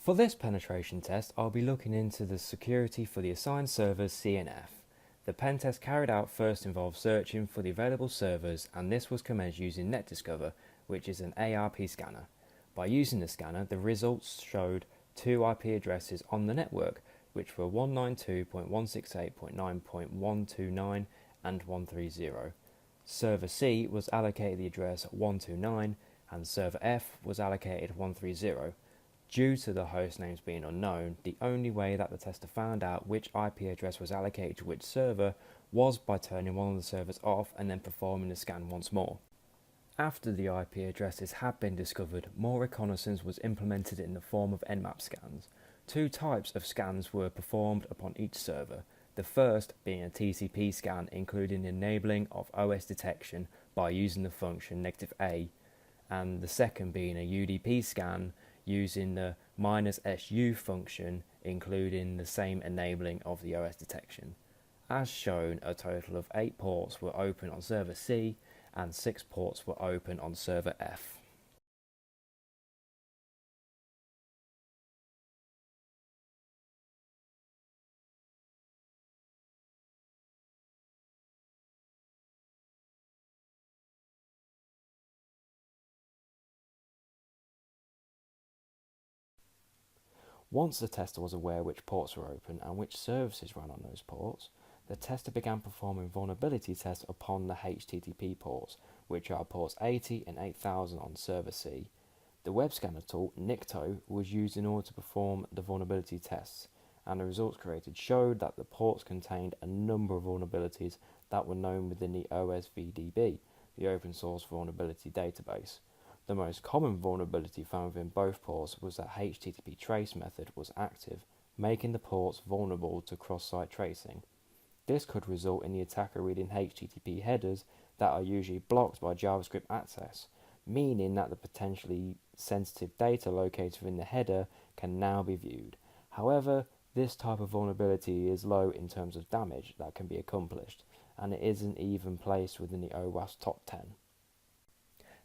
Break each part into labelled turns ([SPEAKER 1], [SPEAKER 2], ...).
[SPEAKER 1] For this penetration test, I'll be looking into the security for the assigned servers C and F. The pen test carried out first involved searching for the available servers, and this was commenced using NetDiscover, which is an ARP scanner. By using the scanner, the results showed two IP addresses on the network, which were 192.168.9.129 and 130. Server C was allocated the address 129 and server F was allocated 130. Due to the host names being unknown, the only way that the tester found out which IP address was allocated to which server was by turning one of the servers off and then performing the scan once more. After the IP addresses had been discovered, more reconnaissance was implemented in the form of Nmap scans. Two types of scans were performed upon each server, the first being a TCP scan including the enabling of OS detection by using the function -A, and the second being a UDP scan using the -SU function including the same enabling of the OS detection. As shown, a total of 8 ports were open on server C and 6 ports were open on server F. Once the tester was aware which ports were open and which services ran on those ports, the tester began performing vulnerability tests upon the HTTP ports, which are ports 80 and 8000 on server C. The web scanner tool, Nikto, was used in order to perform the vulnerability tests, and the results created showed that the ports contained a number of vulnerabilities that were known within the OSVDB, the open source vulnerability database. The most common vulnerability found within both ports was that HTTP trace method was active, making the ports vulnerable to cross-site tracing. This could result in the attacker reading HTTP headers that are usually blocked by JavaScript access, meaning that the potentially sensitive data located within the header can now be viewed. However, this type of vulnerability is low in terms of damage that can be accomplished, and it isn't even placed within the OWASP top 10.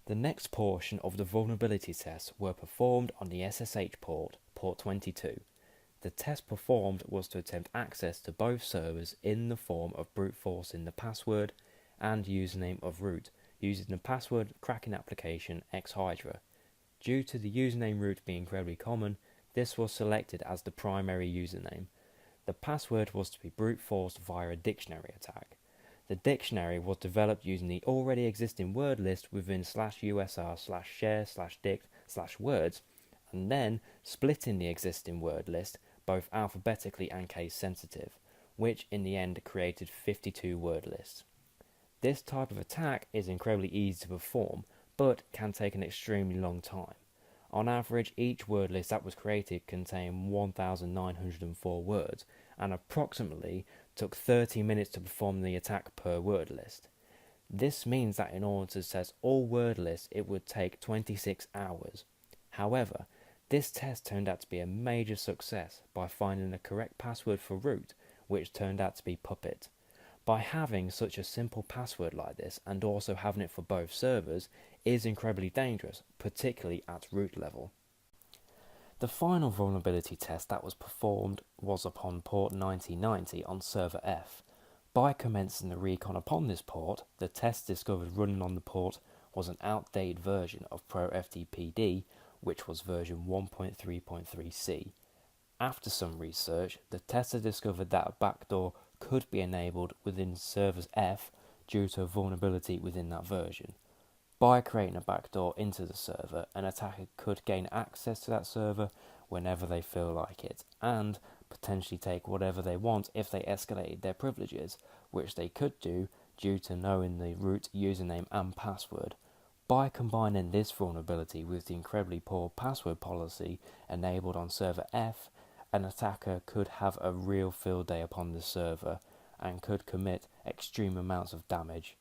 [SPEAKER 1] The next portion of the vulnerability tests were performed on the SSH port, port 22. The test performed was to attempt access to both servers in the form of brute forcing the password and username of root, using the password cracking application xHydra. Due to the username root being incredibly common, this was selected as the primary username. The password was to be brute forced via a dictionary attack. The dictionary was developed using the already existing word list within /usr/share/dict/words, and then splitting the existing word list both alphabetically and case sensitive, which in the end created 52 word lists. This type of attack is incredibly easy to perform, but can take an extremely long time. On average, each word list that was created contained 1,904 words, and approximately took 30 minutes to perform the attack per word list. This means that in order to test all word lists, it would take 26 hours. However, this test turned out to be a major success by finding the correct password for root, which turned out to be Puppet. By having such a simple password like this, and also having it for both servers, is incredibly dangerous, particularly at root level. The final vulnerability test that was performed was upon port 9090 on server F. By commencing the recon upon this port, the test discovered running on the port was an outdated version of ProFTPD, which was version 1.3.3c. After some research, the tester discovered that a backdoor could be enabled within server F due to a vulnerability within that version. By creating a backdoor into the server, an attacker could gain access to that server whenever they feel like it, and potentially take whatever they want if they escalated their privileges, which they could do due to knowing the root username and password. By combining this vulnerability with the incredibly poor password policy enabled on server F, an attacker could have a real field day upon the server and could commit extreme amounts of damage.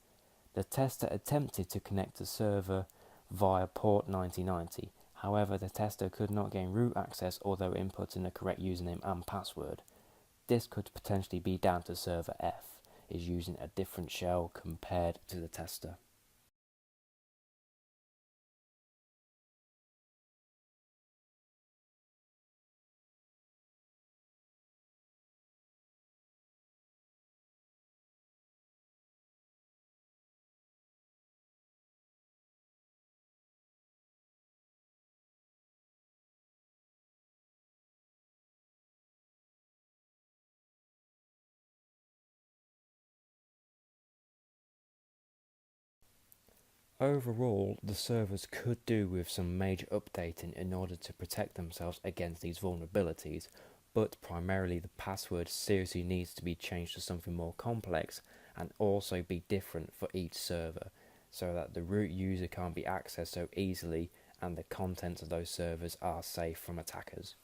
[SPEAKER 1] The tester attempted to connect the server via port 9090. However, the tester could not gain root access although inputting the correct username and password. This could potentially be down to server F is using a different shell compared to the tester. Overall, the servers could do with some major updating in order to protect themselves against these vulnerabilities, but primarily the password seriously needs to be changed to something more complex and also be different for each server, so that the root user can't be accessed so easily and the contents of those servers are safe from attackers.